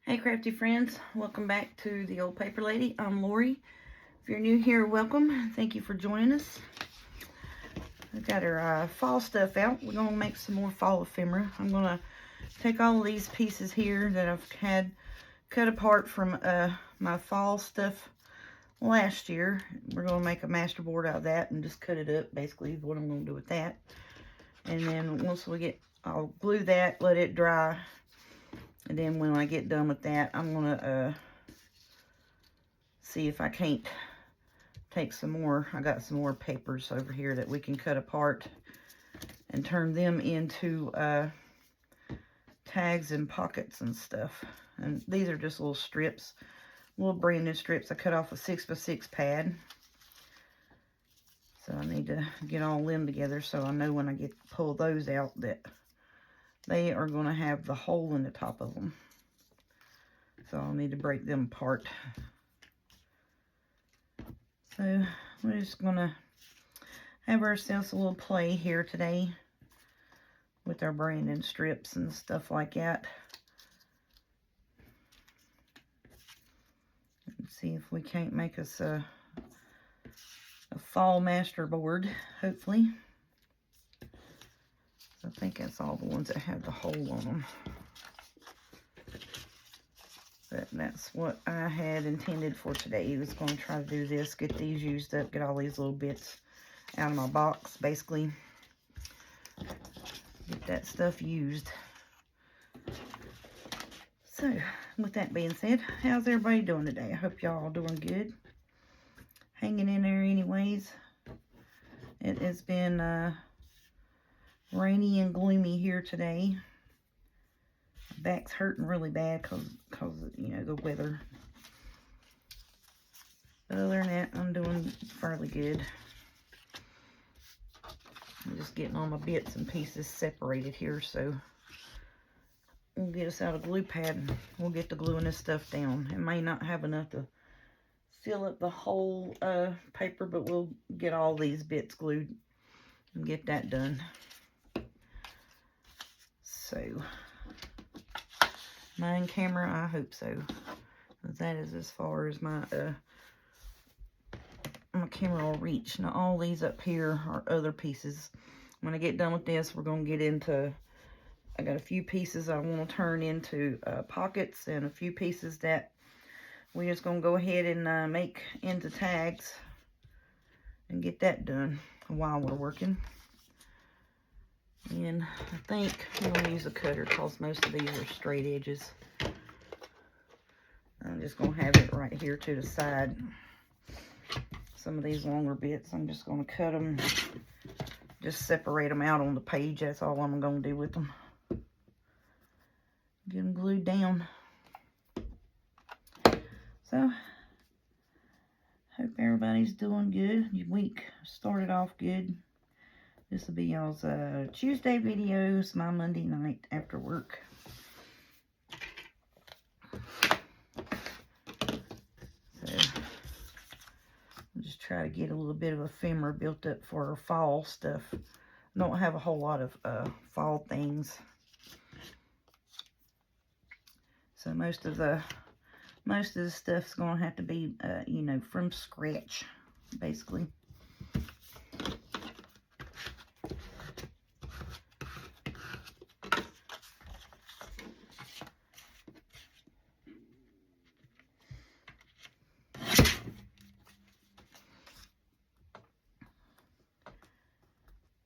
Hey crafty friends, welcome back to the Old Paper Lady. I'm Lori. If you're new here, welcome. Thank you for joining us. I've got our fall stuff out. We're going to make some more fall ephemera. I'm going to take all of these pieces here that I've had cut apart from my fall stuff last year. We're going to make a master board out of that and just cut it up, basically, is what I'm going to do with that. And then once I'll glue that, let it dry. And then when I get done with that, I'm going to see if I can't take some more. I got some more papers over here that we can cut apart and turn them into tags and pockets and stuff. And these are just little strips, little brand new strips. I cut off a 6x6 pad. So I need to get all them together so I know when I pull those out that they are going to have the hole in the top of them. So I'll need to break them apart. So we're just going to have ourselves a little play here today with our branding strips and stuff like that. Let's see if we can't make us a fall master board, hopefully. I think that's all the ones that have the hole on them. But that's what I had intended for today. I was going to try to do this, get these used up, get all these little bits out of my box, basically. Get that stuff used. So, with that being said, how's everybody doing today? I hope y'all doing good. Hanging in there anyways. It has been rainy and gloomy here today. My back's hurting really bad because you know, the weather. But other than that, I'm doing fairly good. I'm just getting all my bits and pieces separated here, so we'll get us out a glue pad and we'll get to gluing this stuff down. It may not have enough to fill up the whole paper, but we'll get all these bits glued and get that done. So, mine camera, I hope so. That is as far as my camera will reach. Now all these up here are other pieces. When I get done with this, we're going to get into, I got a few pieces I want to turn into pockets, and a few pieces that we're just going to go ahead and make into tags and get that done while we're working. And I think I'm going to use a cutter because most of these are straight edges. I'm just going to have it right here to the side. Some of these longer bits, I'm just going to cut them, just separate them out on the page. That's all I'm going to do with them. Get them glued down. So, hope everybody's doing good. Your week started off good. This will be y'all's Tuesday videos, my Monday night after work. So, I'll just try to get a little bit of ephemera built up for our fall stuff. I don't have a whole lot of fall things. So most of the stuff's gonna have to be, you know, from scratch, basically.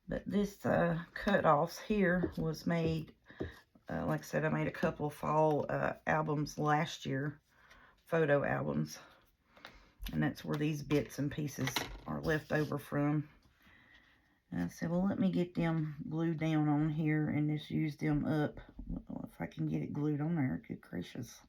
But this cut-offs here was made, like I said, I made a couple of fall albums last year, photo albums. And that's where these bits and pieces are left over from. And I said, well, let me get them glued down on here and just use them up. Well, if I can get it glued on there, good gracious.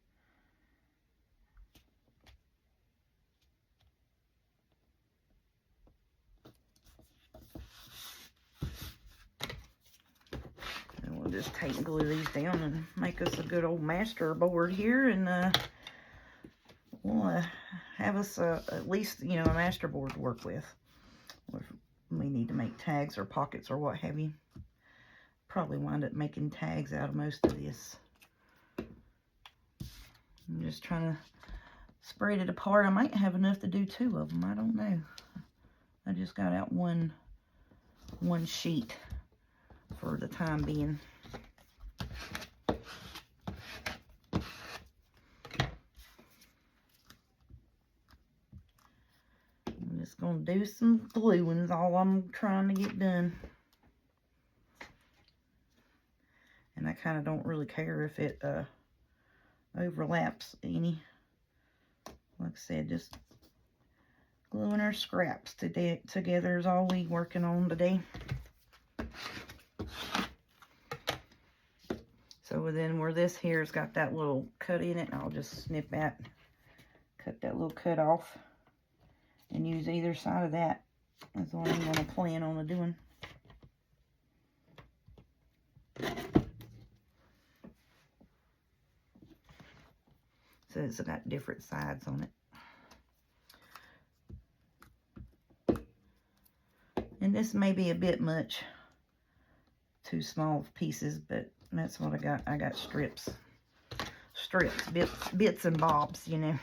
And we'll just tape and glue these down and make us a good old master board here. And we'll have us at least, you know, a master board to work with. If we need to make tags or pockets or what have you. Probably wind up making tags out of most of this. I'm just trying to spread it apart. I might have enough to do 2 of them. I don't know. I just got out one sheet for the time being. I'm just going to do some gluing is all I'm trying to get done. And I kind of don't really care if it overlaps any. Like I said, just gluing our scraps together is all we working on today. So then where this here's got that little cut in it, I'll just snip that, cut that little cut off, and use either side of that. That's what I'm going to plan on doing. So it's got different sides on it. And this may be a bit much, 2 small pieces, but that's what I got. I got strips, bits and bobs, you know.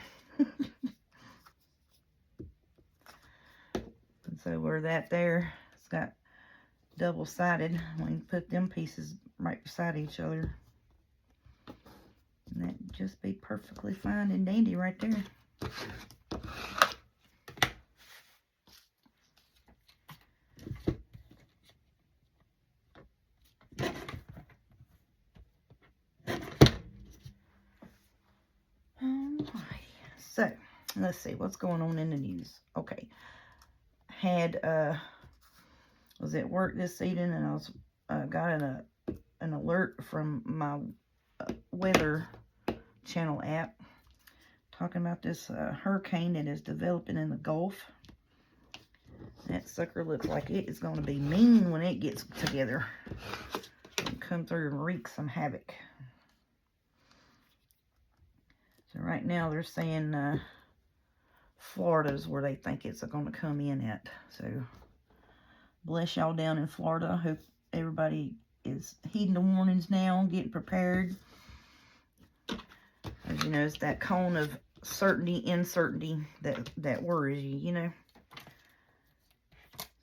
And so where that there, it's got double-sided. We can put them pieces right beside each other. And that'd just be perfectly fine and dandy right there. Alrighty. So, let's see what's going on in the news. Okay. Had, was at work this evening, and I was, got an alert from my weather channel app talking about this hurricane that is developing in the Gulf. That sucker looks like it is going to be mean when it gets together and come through and wreak some havoc. So right now they're saying Florida's where they think it's going to come in at. So bless y'all down in Florida. I hope everybody is heeding the warnings now, getting prepared. As you know, it's that cone of certainty, uncertainty that worries you, you know.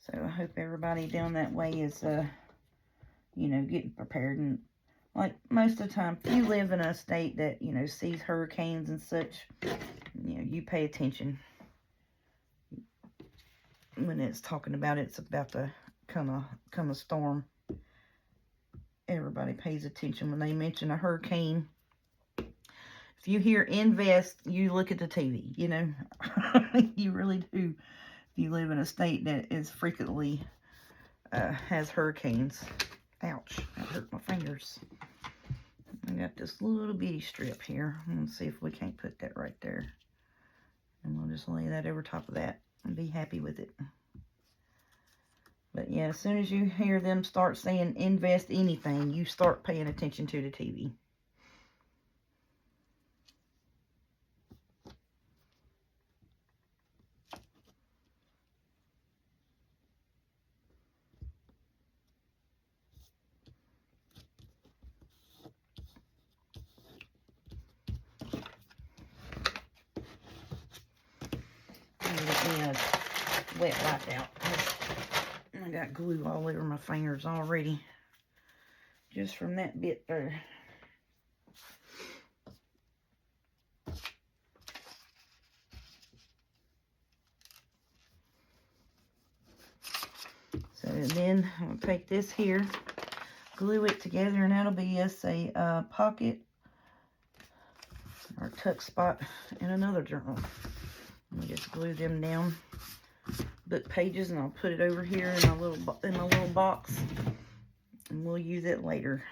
So I hope everybody down that way is, you know, getting prepared. And like most of the time, if you live in a state that, you know, sees hurricanes and such, you know, you pay attention. When it's talking about it's about to come a storm, everybody pays attention. When they mention a hurricane, if you hear invest, you look at the TV, you know. You really do. If you live in a state that is frequently has hurricanes. Ouch, that hurt my fingers. I got this little bitty strip here. Let's see if we can't put that right there. And we'll just lay that over top of that and be happy with it. But yeah, as soon as you hear them start saying invest anything, you start paying attention to the TV. Wet wipe out. I got glue all over my fingers already, just from that bit there. So then I'll take this here, glue it together, and that'll be us a pocket or tuck spot in another journal. Let me just glue them down, book pages, and I'll put it over here in my little box, and we'll use it later.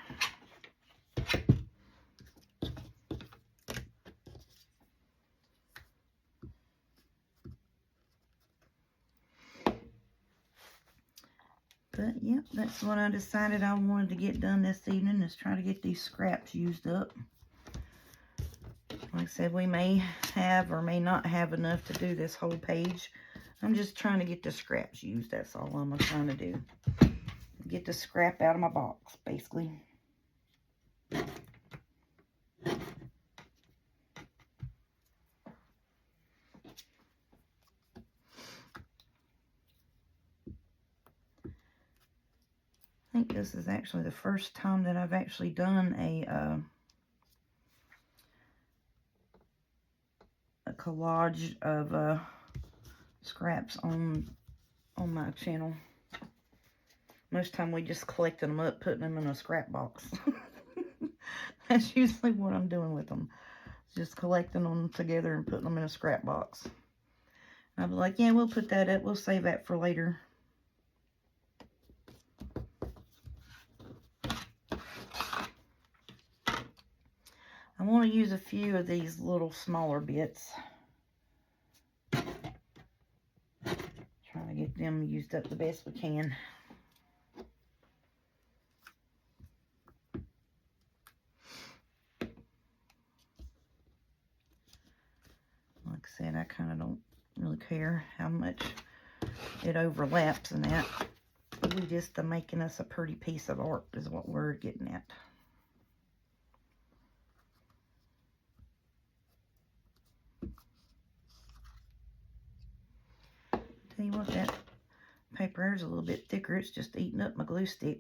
But yeah, that's what I decided I wanted to get done this evening, is try to get these scraps used up. Like I said, we may have or may not have enough to do this whole page. I'm just trying to get the scraps used. That's all I'm trying to do. Get the scrap out of my box, basically. think this is actually the first time that I've actually done a collage of scraps on my channel. Most time we just collecting them up, putting them in a scrap box. That's usually what I'm doing with them. Just collecting them together and putting them in a scrap box. I'll be like, yeah, we'll put that up. We'll save that for later. I want to use a few of these little smaller bits. Trying to get them used up the best we can. Like I said, I kind of don't really care how much it overlaps in that. We just are making us a pretty piece of art is what we're getting at. Tell you what, that paper here is a little bit thicker. It's just eating up my glue stick.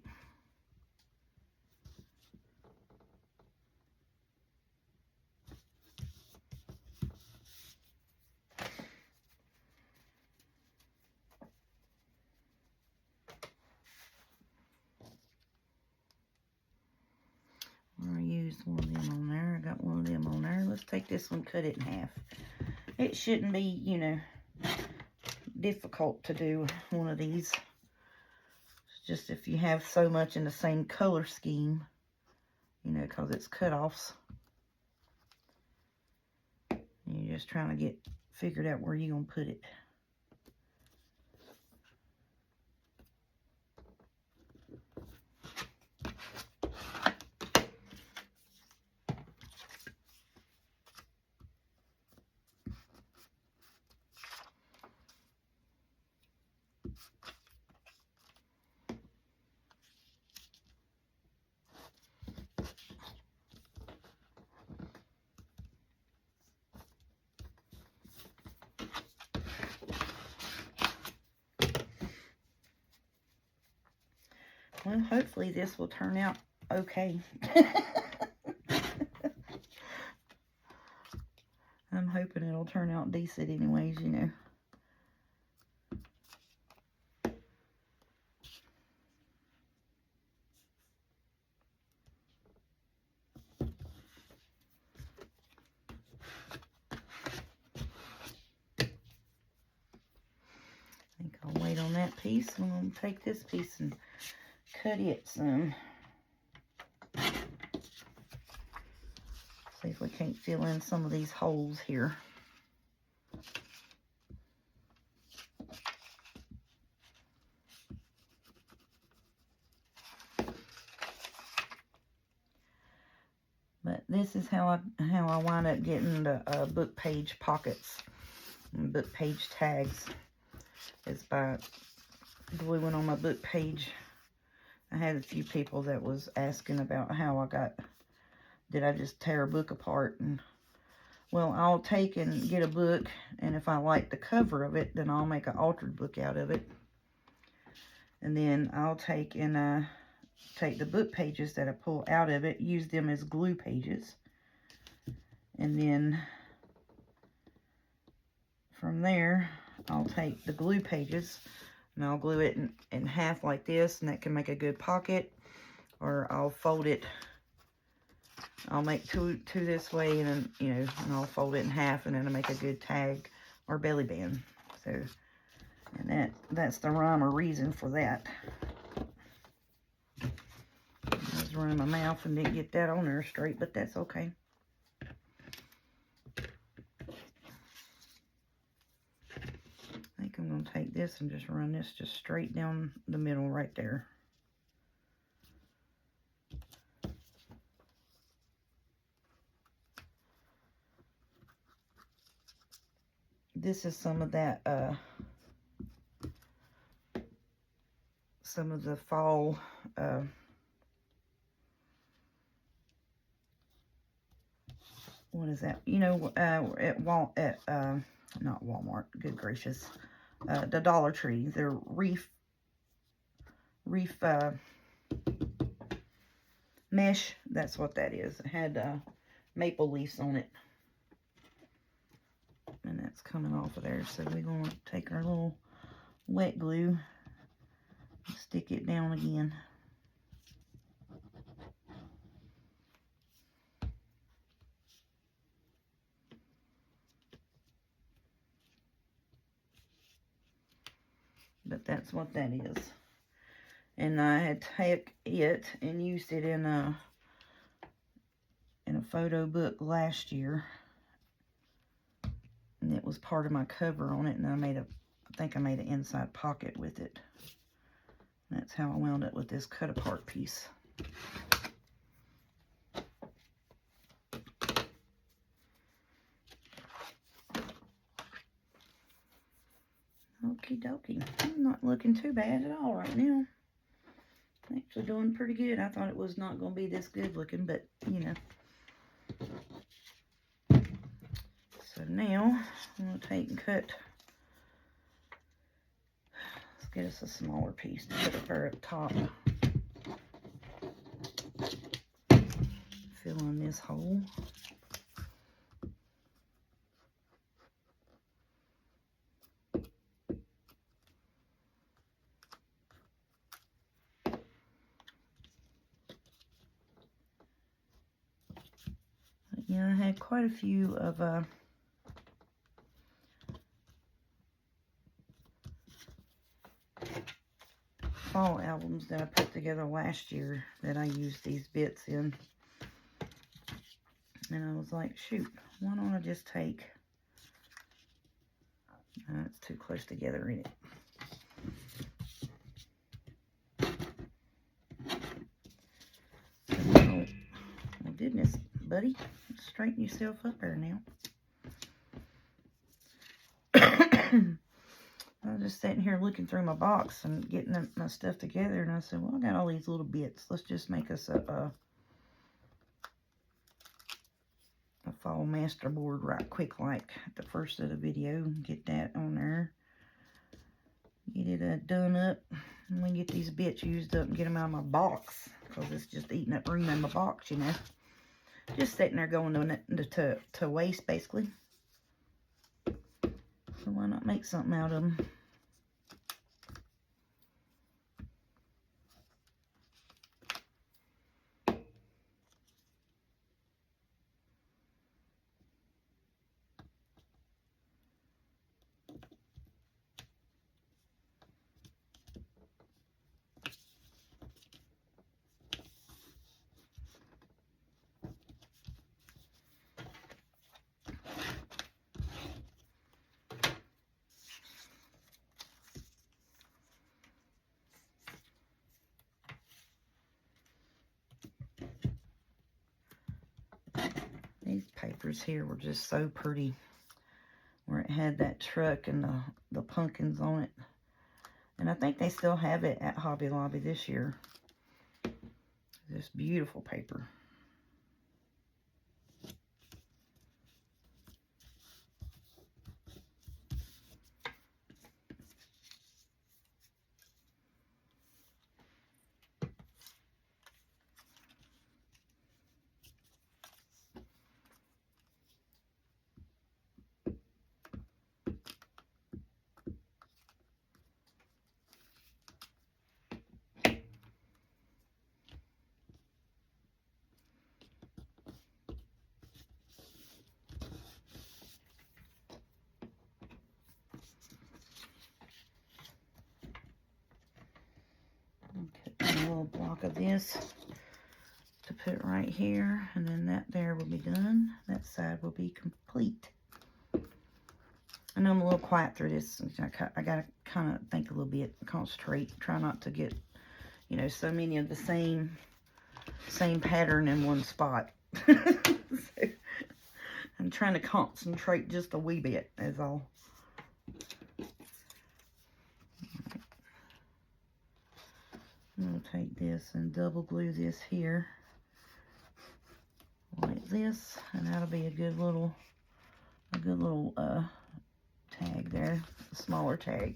I'm going to use one of them on there. I got one of them on there. Let's take this one, cut it in half. It shouldn't be, you know, difficult to do one of these. It's just if you have so much in the same color scheme, you know, because it's cutoffs. You're just trying to get figured out where you're going to put it. Well, hopefully this will turn out okay. I'm hoping it'll turn out decent anyways, you know. I think I'll wait on that piece. I'm going to take this piece and cut it some. See if we can't fill in some of these holes here. But this is how I wind up getting the book page pockets and book page tags. Is by gluing on my book page. I had a few people that was asking about how did I just tear a book apart? And well, I'll take and get a book, and if I like the cover of it, then I'll make an altered book out of it. And then I'll take and take the book pages that I pull out of it, use them as glue pages. And then from there, I'll take the glue pages and I'll glue it in half like this, and that can make a good pocket. Or I'll fold it. I'll make two this way, and then, you know, and I'll fold it in half, and then I'll make a good tag or belly band. So, and that's the rhyme or reason for that. I was running my mouth and didn't get that on there straight, but that's okay. I think I'm going to take this and just run this just straight down the middle right there. This is some of that, some of the fall, what is that? You know, not Walmart, good gracious, the Dollar Tree, their reef mesh. That's what that is. It had maple leaves on it. And that's coming off of there. So we're going to take our little wet glue and stick it down again. But that's what that is. And I had taken it and used it in a photo book last year. And it was part of my cover on it, and I think I made an inside pocket with it. And that's how I wound up with this cut apart piece. Okie dokie. I'm not looking too bad at all right now. Actually doing pretty good. I thought it was not going to be this good looking, but you know. So now I'm going to take and cut. Let's get us a smaller piece to put up top. Fill in this hole. Yeah, I had quite a few of fall albums that I put together last year that I used these bits in. And I was like, shoot, why don't I just take... it's too close together in it. Oh, my goodness, buddy. Straighten yourself up there now. I was just sitting here looking through my box and getting my stuff together, and I said, well, I got all these little bits. Let's just make us a fall master board right quick, like at the first of the video. Get that on there. Get it done up. And we get these bits used up and get them out of my box, because it's just eating up room in my box, you know. Just sitting there going to waste, basically. So why not make something out of them? These papers here were just so pretty, where it had that truck and the pumpkins on it. And I think they still have it at Hobby Lobby this year. This beautiful paper. Cut a little block of this to put right here, and then that there will be done. That side will be complete. I know I'm a little quiet through this. I gotta kind of think a little bit, concentrate, try not to get, you know, so many of the same pattern in one spot. So, I'm trying to concentrate just a wee bit, is all. I'm going to take this and double glue this here like this, and that'll be a good little tag there, a smaller tag.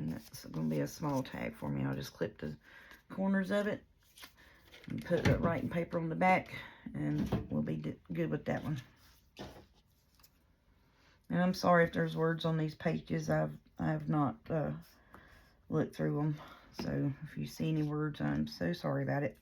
And that's going to be a small tag for me. I'll just clip the corners of it and put the writing paper on the back, and we'll be good with that one. And I'm sorry if there's words on these pages. I have not looked through them. So if you see any words, I'm so sorry about it.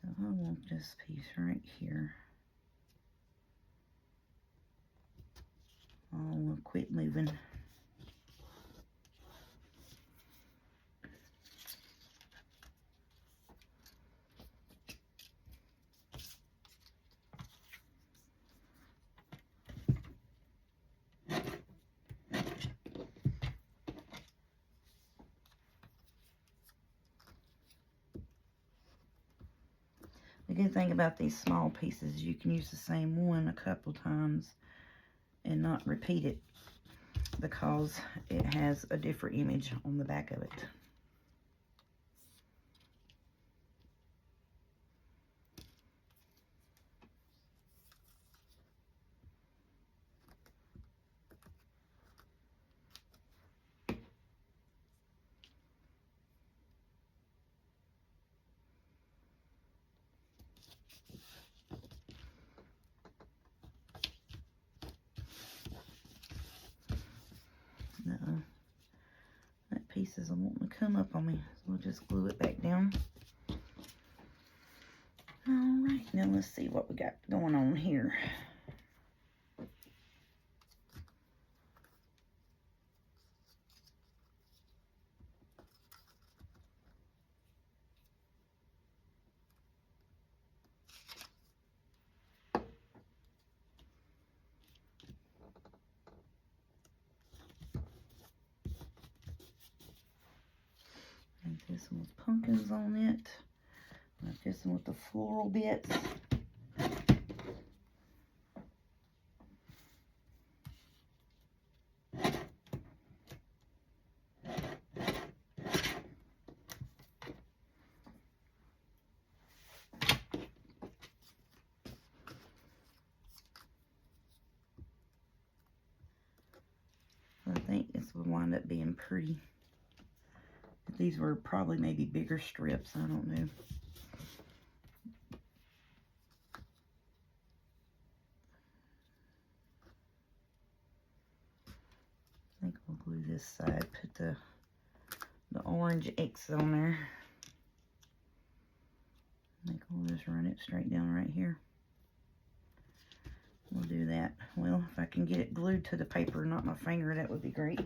So I want this piece right here. I'll quit moving. The good thing about these small pieces, you can use the same one a couple times and not repeat it, because it has a different image on the back of it. That piece is wanting to come up on me, so we'll just glue it back down. Alright, now let's see what we got going on here. This one with pumpkins on it. Like this one with the floral bits. I think this would wind up being pretty. These were probably maybe bigger strips. I don't know. I think we'll glue this side. Put the orange X on there. I think we'll just run it straight down right here. We'll do that. Well, if I can get it glued to the paper, not my finger, that would be great.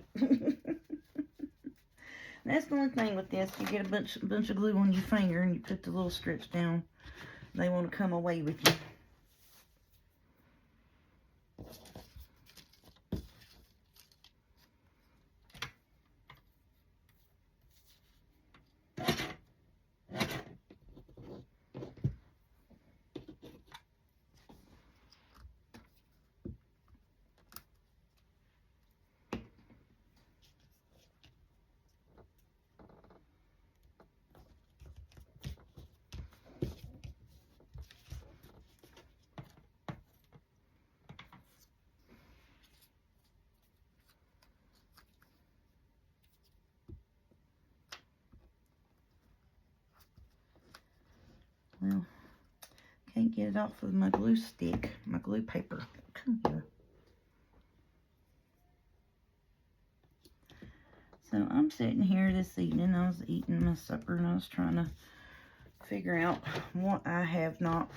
That's the only thing with this. You get a bunch of glue on your finger and you put the little strips down. They want to come away with you. Well, can't get it off of my glue stick, my glue paper. Come here. So I'm sitting here this evening. I was eating my supper and I was trying to figure out what I have not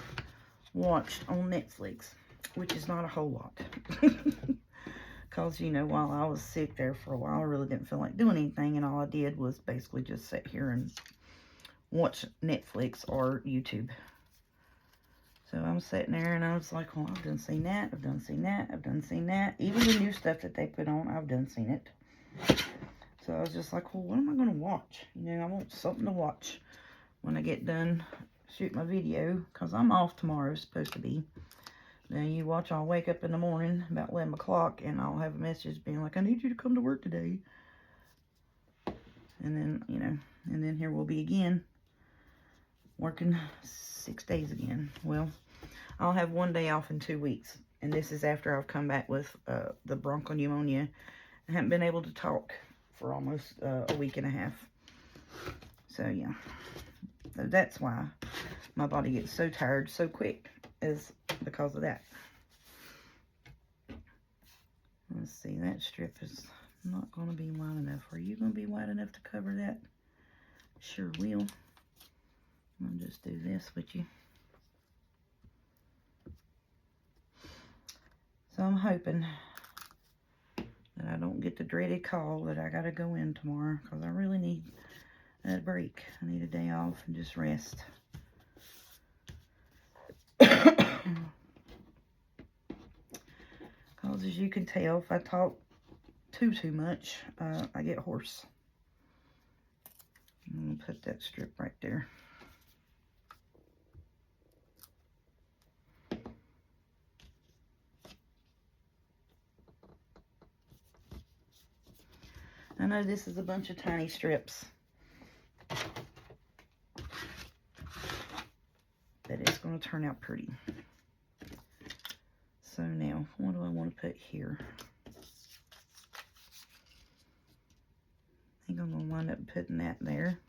watched on Netflix, which is not a whole lot. Because, you know, while I was sick there for a while, I really didn't feel like doing anything, and all I did was basically just sit here and watch Netflix or YouTube. So I'm sitting there and I was like, well, I've done seen that, I've done seen that, I've done seen that. Even the new stuff that they put on, I've done seen it. So I was just like, well, what am I going to watch? You know, I want something to watch. when I get done shoot my video, because I'm off tomorrow, supposed to be. Now you watch, I'll wake up in the morning about 11 o'clock and I'll have a message being like, I need you to come to work today. And then, you know, and then here we'll be again, working 6 days again. Well, I'll have 1 day off in 2 weeks. And this is after I've come back with the bronchopneumonia. I haven't been able to talk for almost a week and a half. So, yeah. So that's why my body gets so tired so quick, is because of that. Let's see, that strip is not going to be wide enough. Are you going to be wide enough to cover that? Sure will. I'll just do this with you. So I'm hoping that I don't get the dreaded call that I got to go in tomorrow, because I really need a break. I need a day off and just rest. Because as you can tell, if I talk too much, I get hoarse. I'm going to put that strip right there. I know this is a bunch of tiny strips, but it's going to turn out pretty. So now, what do I want to put here? I think I'm going to wind up putting that there.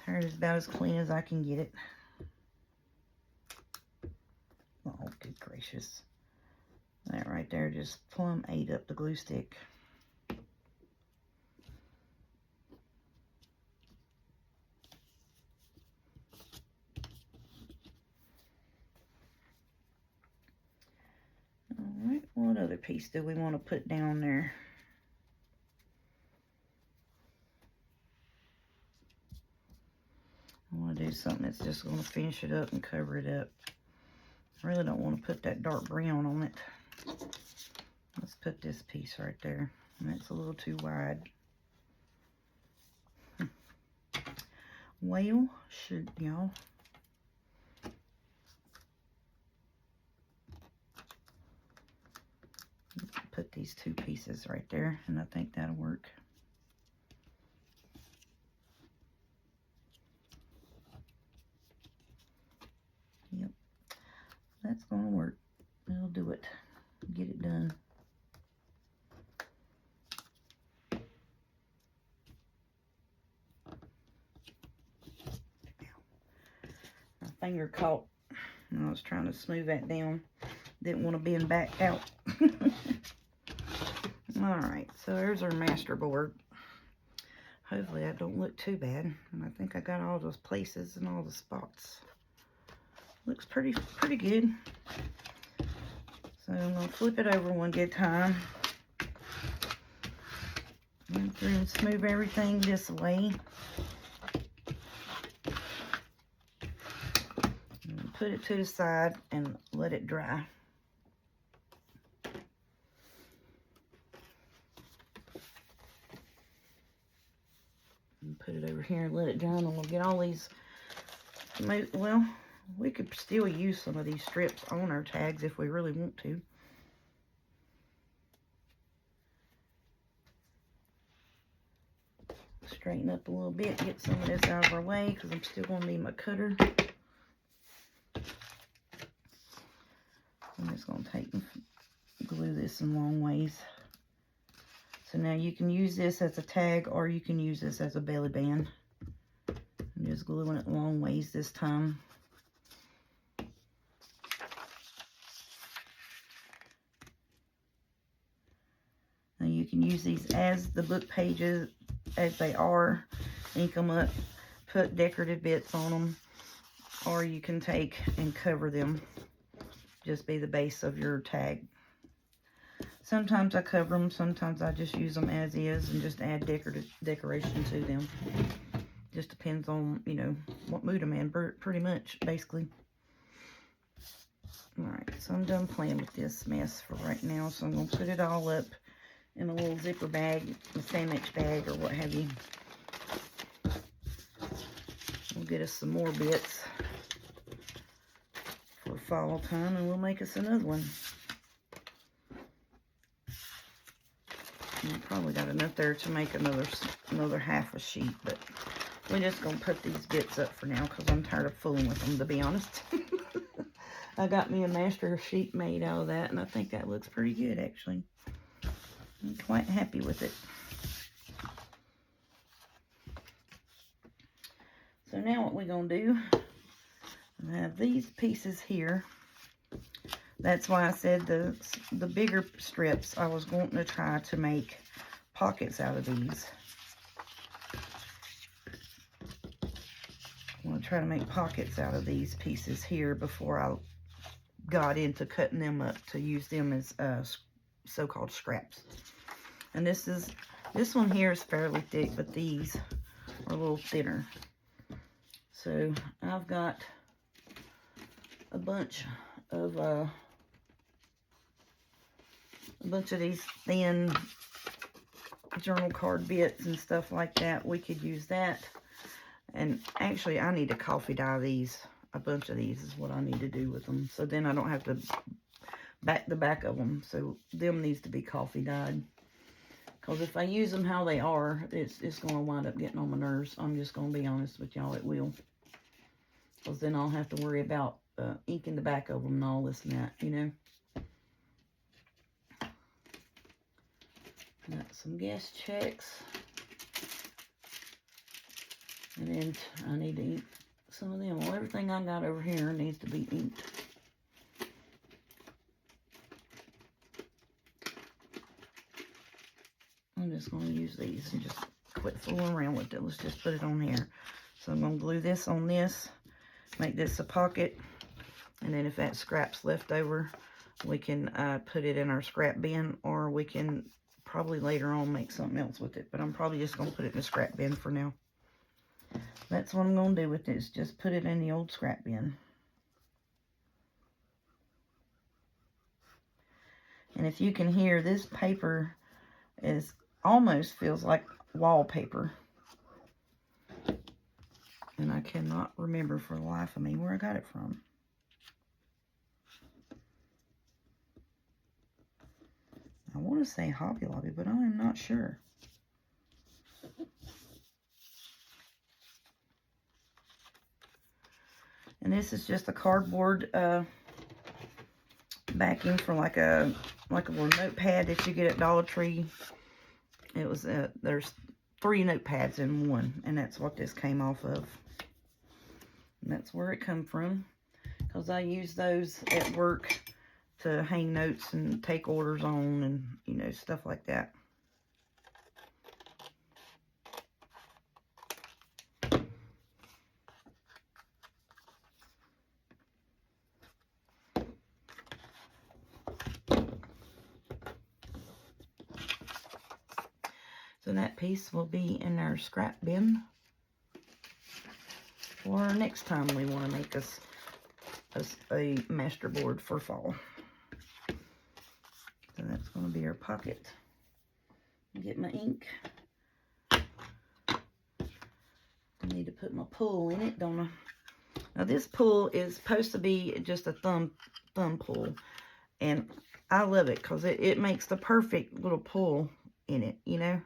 Hair is about as clean as I can get it. Oh, good gracious. That right there just plumb ate up the glue stick. Alright, what other piece do we want to put down there? I want to do something that's just going to finish it up and cover it up. I really don't want to put that dark brown on it. Let's put this piece right there. And that's a little too wide. Well, shoot, y'all. Put these two pieces right there, and I think that'll work. Yep, that's gonna work. It'll do it. Get it done. My finger caught, and I was trying to smooth that down. Didn't want to bend back out. Alright, so there's our master board. Hopefully that don't look too bad. And I think I got all those places and all the spots. Looks pretty good. So I'm going to flip it over one good time. Run through and smooth everything this way. And put it to the side and let it dry. Put it over here and let it dry, and we'll get all these. Well, we could still use some of these strips on our tags if we really want to. Straighten up a little bit, get some of this out of our way, because I'm still going to need my cutter. I'm just going to take and glue this in long ways. So now you can use this as a tag, or you can use this as a belly band. I'm just gluing it long ways this time. Now you can use these as the book pages as they are, ink them up, put decorative bits on them, or you can take and cover them, just be the base of your tag. Sometimes I cover them, sometimes I just use them as is and just add decoration to them. Just depends on, you know, what mood I'm in, pretty much, basically. Alright, so I'm done playing with this mess for right now, so I'm going to put it all up in a little zipper bag, a sandwich bag, or what have you. get us some more bits for fall time, and we'll make us another one. And probably got enough there to make another half a sheet, but we're just gonna put these bits up for now because I'm tired of fooling with them, to be honest. I got me a master sheet made out of that, and I think that looks pretty good, actually. I'm quite happy with it. So now what we're gonna do, I have these pieces here. That's why I said the bigger strips, I was wanting to try to make pockets out of these. I want to try to make pockets out of these pieces here before I got into cutting them up to use them as so-called scraps. And this one here is fairly thick, but these are a little thinner. So I've got a bunch of these thin journal card bits and stuff like that. We could use that. And actually, I need to coffee dye these. A bunch of these is what I need to do with them. So then I don't have to back the back of them. So them needs to be coffee dyed. Because if I use them how they are, it's going to wind up getting on my nerves. I'm just going to be honest with y'all, it will. Because then I'll have to worry about inking the back of them and all this and that, you know. Got some guest checks. And then I need to ink some of them. Well, everything I got over here needs to be inked. I'm just going to use these and just quit fooling around with it. Let's just put it on here. So I'm going to glue this on this, make this a pocket, and then if that scrap's left over, we can put it in our scrap bin, or we can probably later on make something else with it. But I'm probably just going to put it in the scrap bin for now. That's what I'm going to do with this, just put it in the old scrap bin. And if you can hear, this paper is almost feels like wallpaper. And I cannot remember for the life of me where I got it from. I want to say Hobby Lobby, but I am not sure. And this is just a cardboard backing for like a little notepad that you get at Dollar Tree. It was there's 3 notepads in one, and that's what this came off of. And that's where it come from, because I use those at work to hang notes and take orders on, and you know, stuff like that. So that piece will be in our scrap bin for next time we want to make us a master board for fall. So that's going to be our pocket. Get my ink. I need to put my pull in it, don't I? Now this pull is supposed to be just a thumb pull, and I love it because it makes the perfect little pull in it, you know.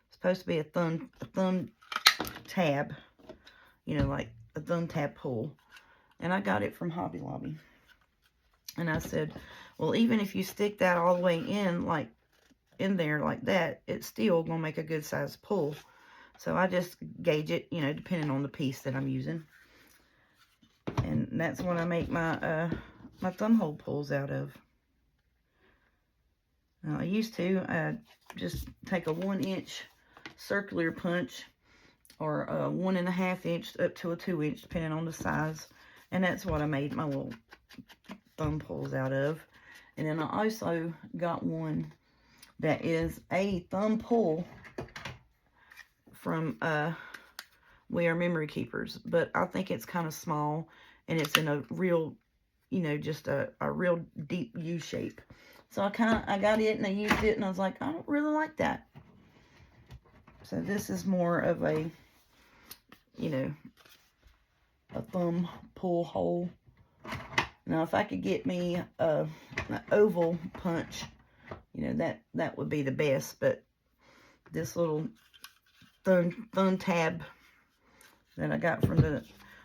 Supposed to be a thumb tab, you know, like a thumb tab pull. And I got it from Hobby Lobby. And I said, well, even if you stick that all the way in, like in there like that, it's still gonna make a good size pull. So I just gauge it, you know, depending on the piece that I'm using. And that's what I make my my thumb hole pulls out of. Now, I used to just take a 1-inch circular punch, or a 1.5 inch up to a 2 inch, depending on the size, and that's what I made my little thumb pulls out of. And then I also got one that is a thumb pull from We Are Memory Keepers, but I think it's kind of small, and it's in a real, you know, just a real deep U shape. So I got it and I used it, and I was like, I don't really like that. So this is more of a you know, a thumb pull hole. Now, if I could get me an oval punch, you know, that would be the best. But this little thumb tab that I got from the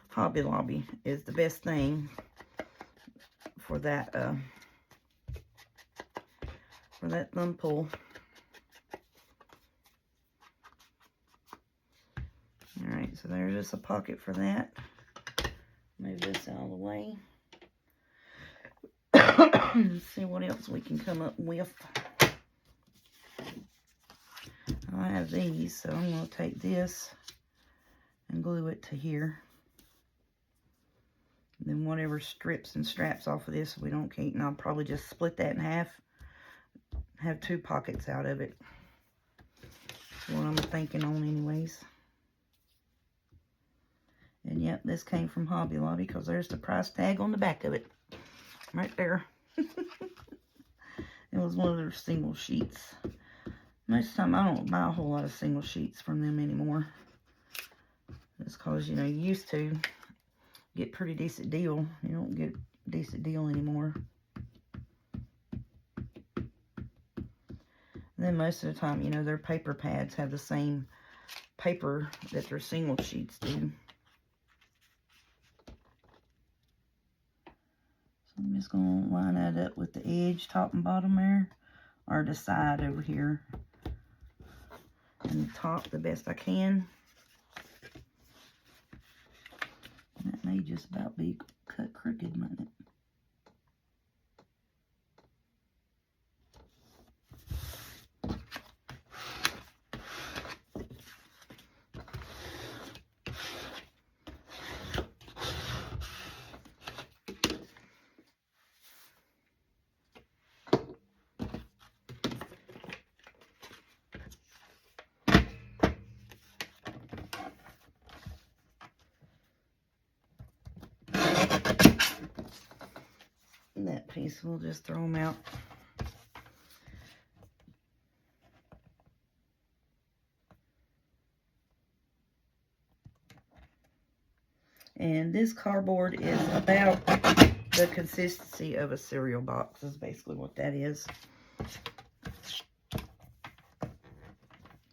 Hobby Lobby is the best thing for that thumb pull. All right, so there's just a pocket for that. Move this out of the way. Let's see what else we can come up with. I have these, so I'm going to take this and glue it to here. And then whatever strips and straps off of this we don't keep, and I'll probably just split that in half. Have 2 pockets out of it. That's what I'm thinking on anyways. And yep, this came from Hobby Lobby because there's the price tag on the back of it. Right there. It was one of their single sheets. Most of the time I don't buy a whole lot of single sheets from them anymore. Just because, you know, you used to get pretty decent deal. You don't get a decent deal anymore. And then most of the time, you know, their paper pads have the same paper that their single sheets do. So I'm just going to line that up with the edge, top and bottom there, or the side over here. And the top the best I can. And that may just about be cut crooked, mightn't it? That piece, we'll just throw them out. And this cardboard is about the consistency of a cereal box, is basically what that is.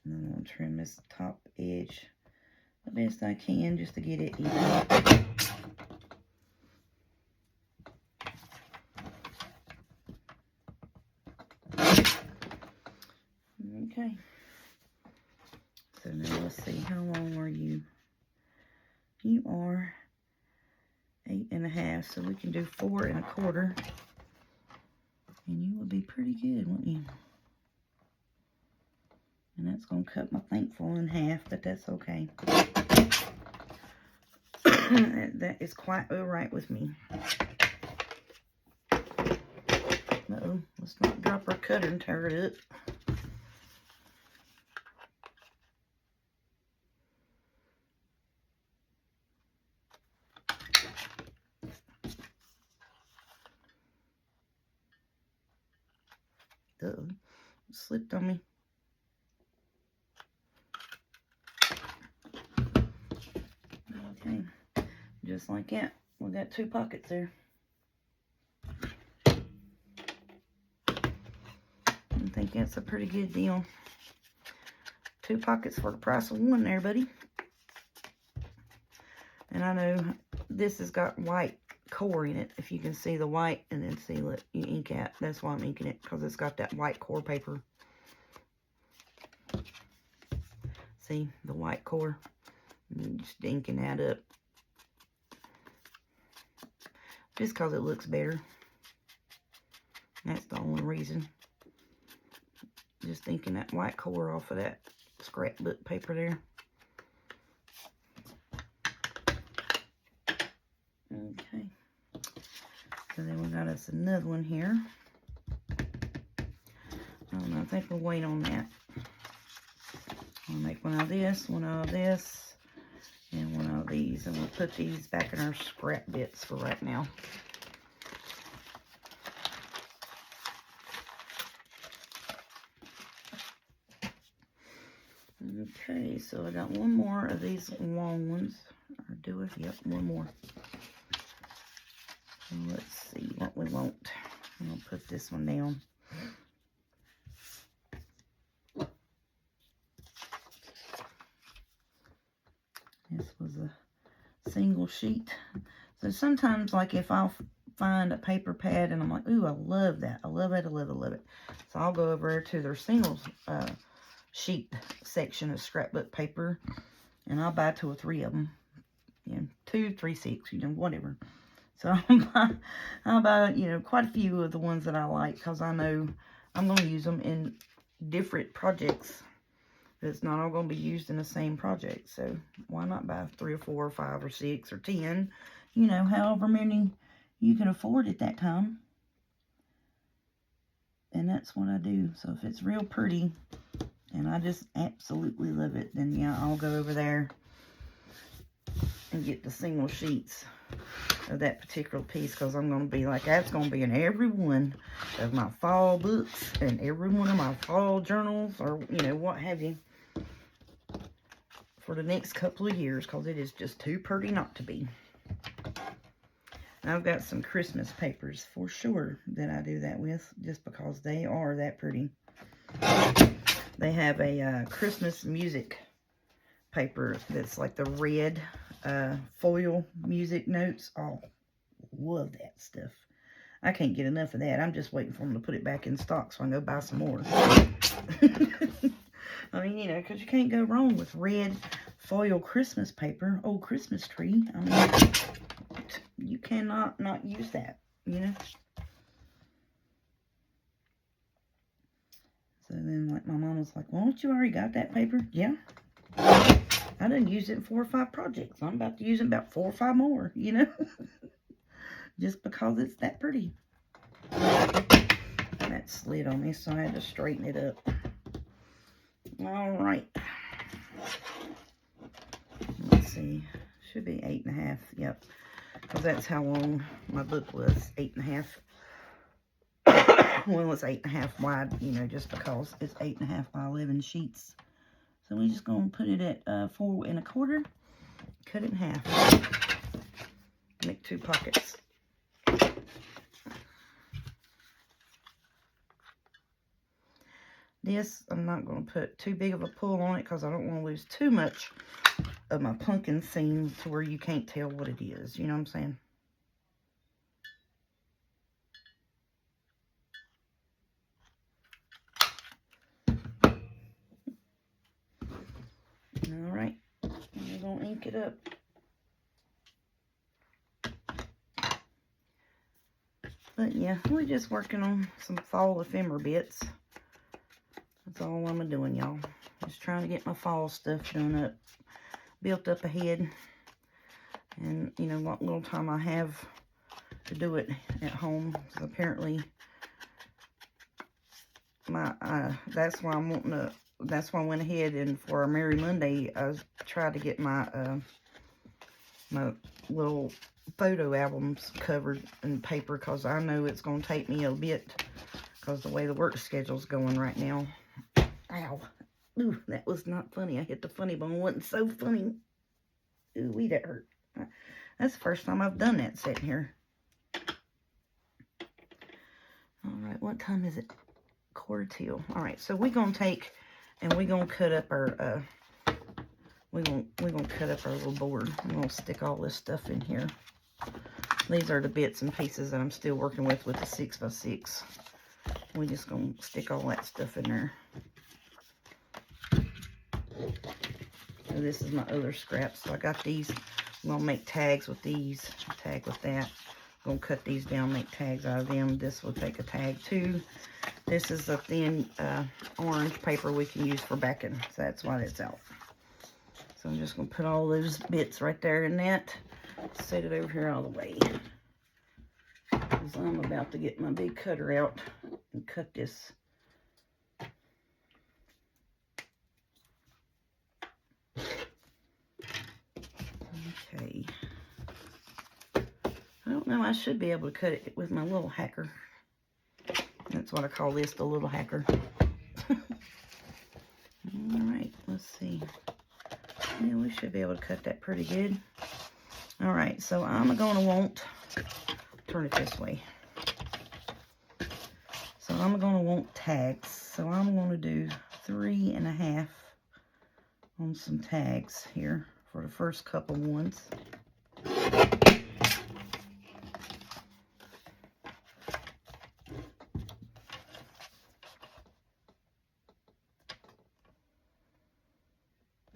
And I'm going to trim this top edge the best I can just to get it even. Okay. So now let's see, how long are you? You are 8 1/2, so we can do 4 1/4. And you would be pretty good, wouldn't you? And that's going to cut my thankful in half, but that's okay. That is quite alright with me. Uh-oh, let's not drop our cutter and tear it up. Uh-oh, it slipped on me. Okay, just like that. We got 2 pockets there. I think that's a pretty good deal. 2 pockets for the price of 1 there, buddy. And I know this has got white core in it. If you can see the white and then see what you ink at. That's why I'm inking it, because it's got that white core paper. See the white core? And just inking that up. Just because it looks better. That's the only reason. Just inking that white core off of that scrapbook paper there. Okay. So then we got us another one here. I think we'll wait on that. I'll make one of this, and one of these. And we'll put these back in our scrap bits for right now. Okay, so I got one more of these long ones. Or do I? Yep, one more. So let's see what we want. I'm going to put this one down. This was a single sheet. So sometimes, like if I'll find a paper pad and I'm like, ooh, I love that. I love it, I love it, I love it. So I'll go over to their single sheet section of scrapbook paper, and I'll buy 2 or 3 of them. You know, 2, 3, 6, you know, whatever. So I'll buy, you know, quite a few of the ones that I like, because I know I'm going to use them in different projects. It's not all going to be used in the same project. So why not buy 3 or 4 or 5 or 6 or 10, you know, however many you can afford at that time. And that's what I do. So if it's real pretty and I just absolutely love it, then yeah, I'll go over there and get the single sheets of that particular piece, because I'm going to be like, that's going to be in every one of my fall books and every one of my fall journals, or, you know, what have you, for the next couple of years, because it is just too pretty not to be. I've got some Christmas papers for sure that I do that with, just because they are that pretty. They have a Christmas music paper that's like the red foil music notes. Oh, love that stuff. I can't get enough of that. I'm just waiting for them to put it back in stock so I can go buy some more. I mean, you know, because you can't go wrong with red foil Christmas paper. Old Christmas tree. I mean, you cannot not use that, you know. So then, like, my mom was like, well, don't you already got that paper? Yeah. I didn't use it in 4 or 5 projects. I'm about to use it about 4 or 5 more, you know. Just because it's that pretty. That slid on me, so I had to straighten it up. All right. Let's see. Should be 8.5. Yep. Because that's how long my book was. 8.5. Well, it's 8.5 wide, you know, just because it's 8.5 by 11 sheets. So we're just going to put it at 4 1/4. Cut it in half. Make 2 pockets. This, I'm not going to put too big of a pull on it, because I don't want to lose too much of my pumpkin seam to where you can't tell what it is. You know what I'm saying? All right. We're going to ink it up. But yeah, we're just working on some fall ephemera bits. That's all I'm doing, y'all. Just trying to get my fall stuff done up, built up ahead. And, you know, what little time I have to do it at home. So apparently, that's why I'm wanting to, that's why I went ahead and for our Merry Monday, I tried to get my, my little photo albums covered in paper, because I know it's going to take me a bit, because the way the work schedule's going right now. Ow. Ooh, that was not funny. I hit the funny bone. It wasn't so funny. Ooh, that hurt. That's the first time I've done that sitting here. Alright, what time is it? 1:45. Alright, so we're going to take and we're going to cut up our, we're going to cut up our little board. I'm going to stick all this stuff in here. These are the bits and pieces that I'm still working with the 6x6. We're just going to stick all that stuff in there. So this is my other scraps. So I got these. I'm going to make tags with these. Tag with that. I'm going to cut these down, make tags out of them. This will take a tag too. This is a thin orange paper we can use for backing. So that's why that's out. So I'm just going to put all those bits right there in that. Set it over here all the way. Because I'm about to get my big cutter out and cut this. Okay. I don't know, I should be able to cut it with my little hacker. That's what I call this, the little hacker. Alright, let's see. Yeah, we should be able to cut that pretty good. All right, so I'm gonna want, turn it this way. So I'm gonna want tags. So I'm gonna do 3.5 on some tags here for the first couple ones.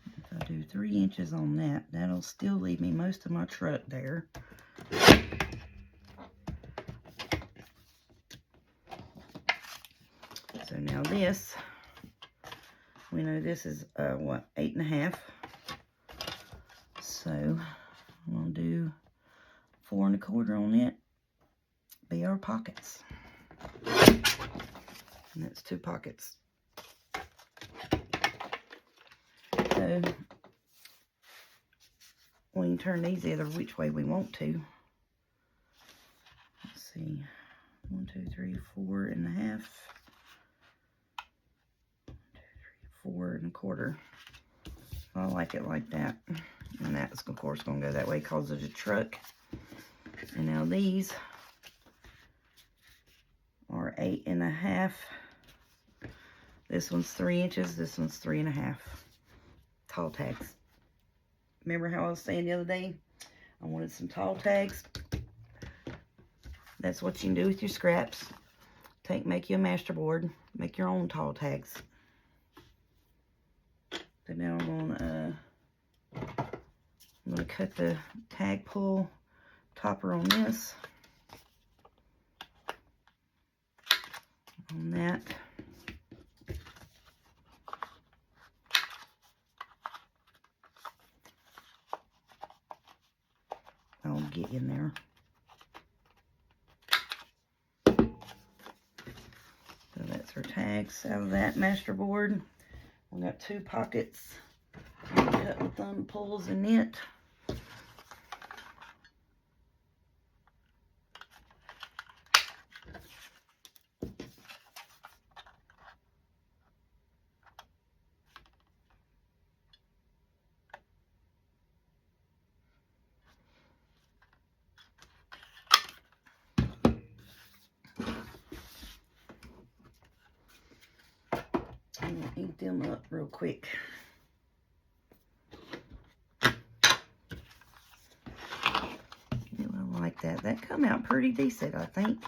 If I do 3 inches on that, that'll still leave me most of my truck there. So now this, we know this is what, 8.5. So I'm gonna do 4 1/4 on it. Be our pockets. And that's 2 pockets. So we can turn these either which way we want to. Let's see. 1, 2, 3, 4.5. 4 1/4. I like it like that. And that's, of course, going to go that way because of the truck. And now these are 8.5. This one's 3 inches. This one's 3.5. Tall tags. Remember how I was saying the other day? I wanted some tall tags. That's what you can do with your scraps. Make you a master board. Make your own tall tags. So now I'm gonna cut the tag pull topper on this. On that. I'll get in there. So that's our tags out of that master board. We got 2 pockets. I'm gonna cut my thumb pulls in it. I'm gonna ink them up real quick. I like that. That come out pretty decent, I think.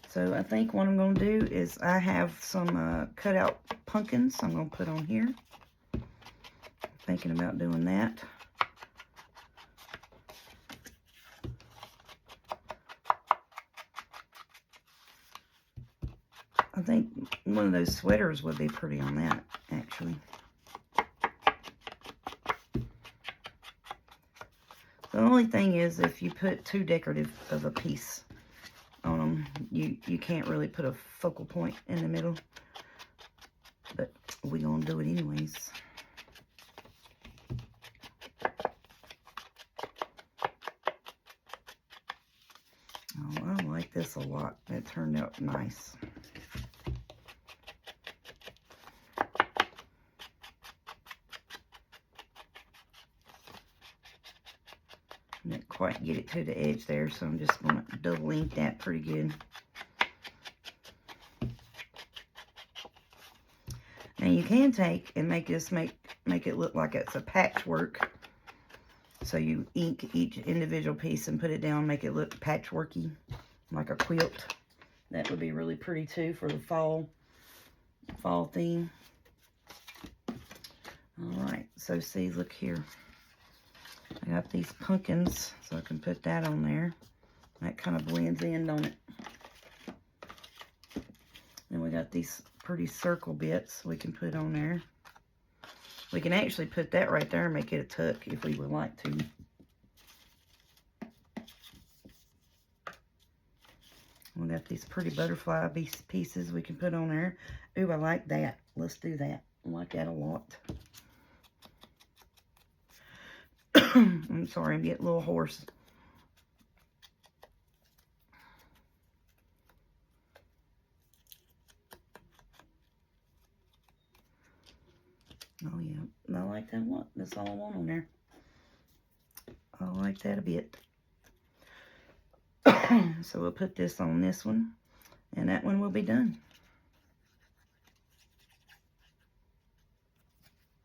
So I think what I'm going to do is I have some cut out pumpkins I'm going to put on here. Thinking about doing that. I think one of those sweaters would be pretty on that, actually. The only thing is, if you put too decorative of a piece on them, you can't really put a focal point in the middle. But we're going to do it anyways. Oh, I like this a lot. It turned out nice. Didn't quite get it to the edge there, so I'm just going to double ink that pretty good. Now you can take and make it look like it's a patchwork. So you ink each individual piece and put it down, make it look patchworky, like a quilt. That would be really pretty too for the fall theme. All right, so see, look here. I got these pumpkins, so I can put that on there. That kind of blends in, don't it? Then we got these pretty circle bits we can put on there. We can actually put that right there and make it a tuck if we would like to. We got these pretty butterfly pieces we can put on there. Ooh, I like that. Let's do that. I like that a lot. I'm sorry, I'm getting a little hoarse. Oh, yeah. I like that a lot. That's all I want on there. I like that a bit. So we'll put this on this one, and that one will be done.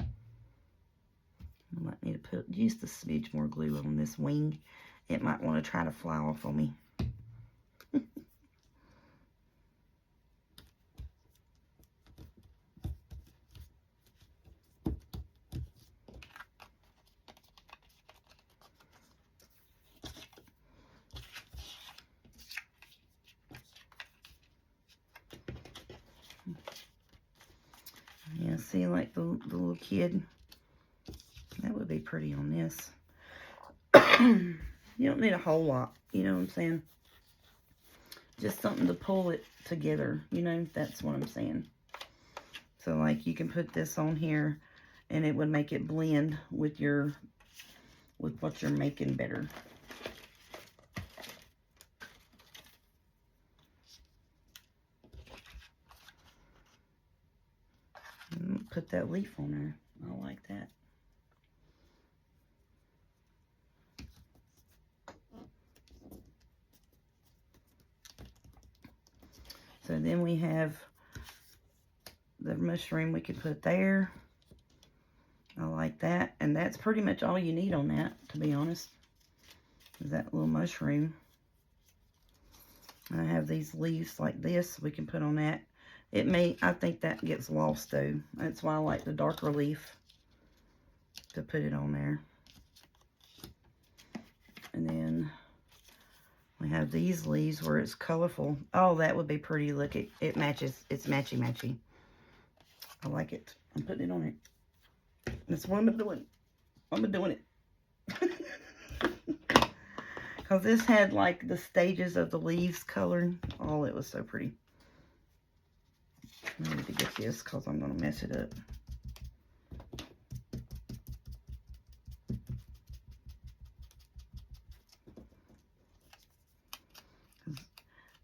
I might need to put just a smidge more glue on this wing. It might want to try to fly off on me. Yeah, see, like the little kid. That would be pretty on this. You don't need a whole lot, you know what I'm saying? Just something to pull it together, you know, that's what I'm saying. So, like, you can put this on here, and it would make it blend with what you're making better. Put that leaf on there. I like that. So then we have the mushroom we could put there. I like that. And that's pretty much all you need on that, to be honest, is that little mushroom. I have these leaves like this we can put on that. I think that gets lost though. That's why I like the darker leaf to put it on there. And then we have these leaves where it's colorful. Oh, that would be pretty. Look, it matches. It's matchy-matchy. I like it. I'm putting it on it. That's what I'm doing. I'm doing it. Because this had like the stages of the leaves colored. Oh, it was so pretty. I need to get this because I'm going to mess it up.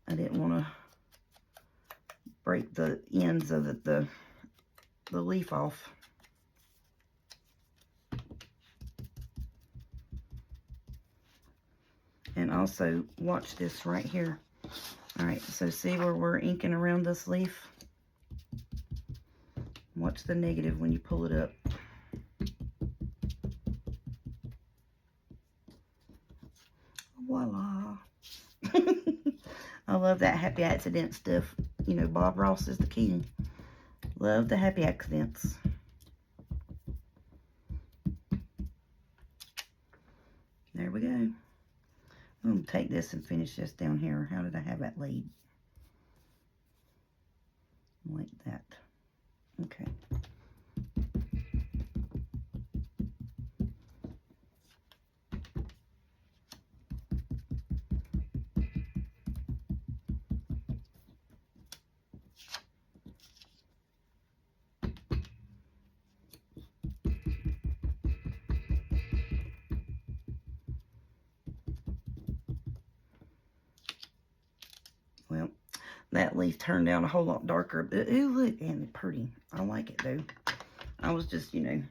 I didn't want to break the ends of the leaf off. And also, watch this right here. Alright, so see where we're inking around this leaf? Watch the negative when you pull it up. Voila. I love that happy accident stuff. You know, Bob Ross is the king. Love the happy accidents. There we go. I'm going to take this and finish this down here. How did I have that laid? Like that. Okay. Well, that leaf turned out a whole lot darker. But, ooh, look, and pretty. I like it, though. I was just, you know,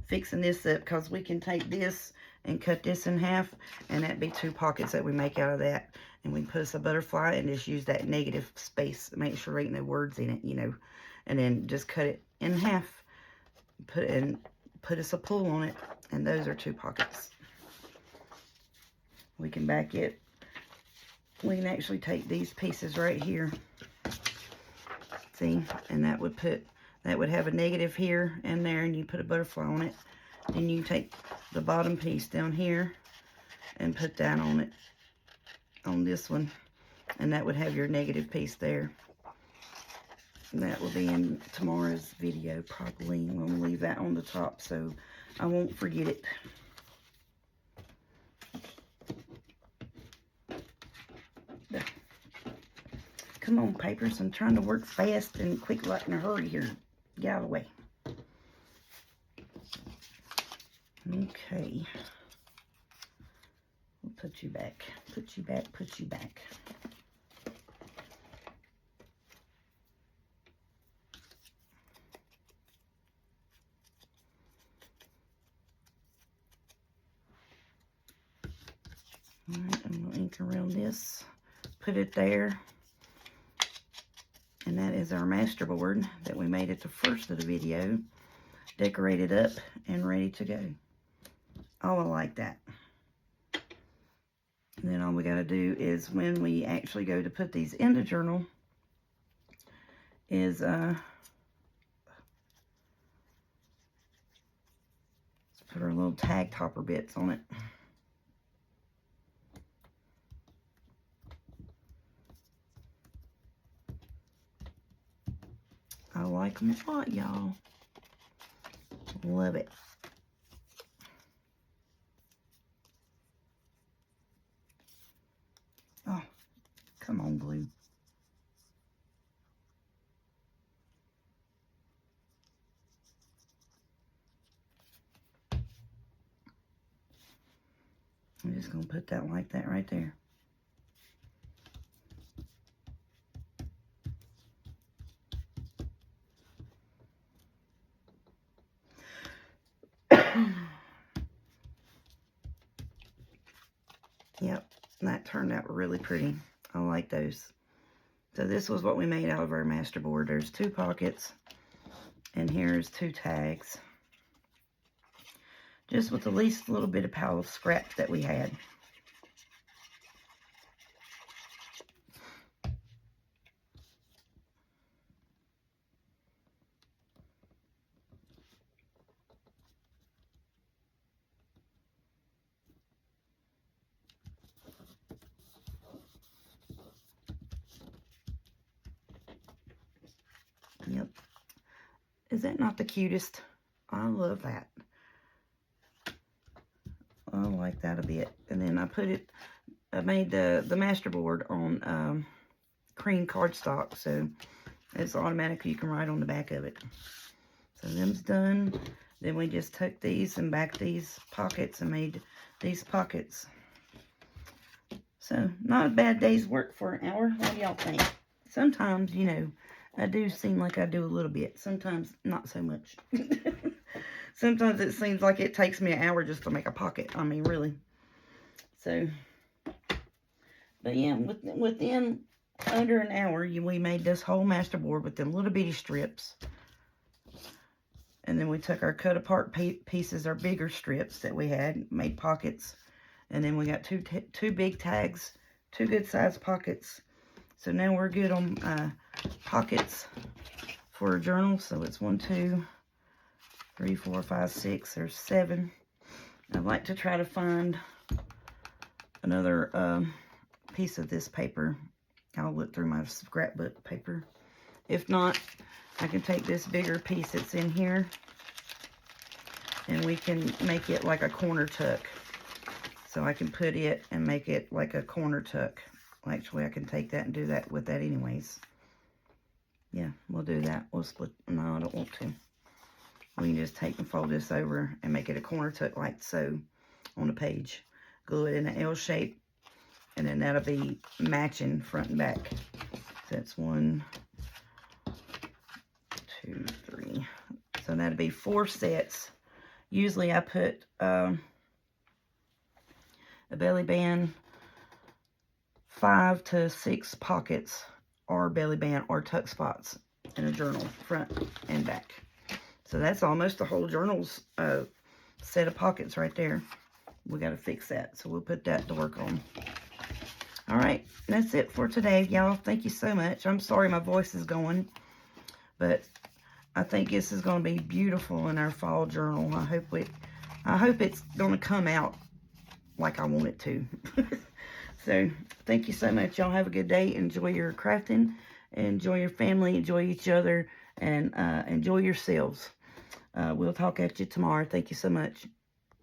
fixing this up because we can take this and cut this in half, and that'd be 2 pockets that we make out of that. And we can put us a butterfly and just use that negative space. Make sure there ain't no words in it, you know. And then just cut it in half. Put us a pull on it, and those are 2 pockets. We can back it. We can actually take these pieces right here. See, and that would have a negative here and there, and you put a butterfly on it. Then you take the bottom piece down here and put that on it, on this one, and that would have your negative piece there. And that will be in tomorrow's video probably. We'll leave that on the top so I won't forget it. Come on, papers. I'm trying to work fast and quick like in a hurry here. Get out of the way. Okay. We'll put you back. Put you back. Put you back. on this, put it there. And that is our master board that we made at the first of the video. Decorated up and ready to go. Oh, I like that. And then all we got to do is when we actually go to put these in the journal is put our little tag topper bits on it. I like them a lot, y'all. Love it. Oh, come on, glue. I'm just going to put that like that right there. Yep, that turned out really pretty. I like those. So this was what we made out of our master board. There's 2 pockets, and here's 2 tags. Just with the least little bit of pile of scrap that we had. Yep. Is that not the cutest? I love that. I like that a bit. And then I made the master board on cream cardstock, so it's automatic. You can write on the back of it. So them's done. Then we just took these and back these pockets and made these pockets. So not a bad day's work for an hour. What do y'all think? Sometimes, you know, I do seem like I do a little bit. Sometimes not so much. Sometimes it seems like it takes me an hour just to make a pocket. I mean, really. So, but yeah, within under an hour, we made this whole master board with them little bitty strips. And then we took our cut apart pieces, our bigger strips that we had, made pockets. And then we got two big tags, 2 good sized pockets. So now we're good on pockets for a journal. So it's 1, 2, 3, 4, 5, 6. There's 7. I'd like to try to find another piece of this paper. I'll look through my scrapbook paper. If not, I can take this bigger piece that's in here and we can make it like a corner tuck. So I can put it and make it like a corner tuck. Actually, I can take that and do that with that anyways. Yeah, we'll do that. We'll split. No, I don't want to. We can just take and fold this over and make it a corner tuck like so on the page. Glue it in an L shape, and then that'll be matching front and back. So that's 1, 2, 3. So that'll be 4 sets. Usually I put a belly band, 5 to 6 pockets or belly band or tuck spots in a journal, front and back. So that's almost the whole journal's set of pockets right there. We got to fix that, so we'll put that to work on. All right, that's it for today, y'all. Thank you so much. I'm sorry my voice is going, but I think this is going to be beautiful in our fall journal. I hope it's going to come out like I want it to. So thank you so much. Y'all have a good day. Enjoy your crafting. Enjoy your family. Enjoy each other. And enjoy yourselves. We'll talk at you tomorrow. Thank you so much.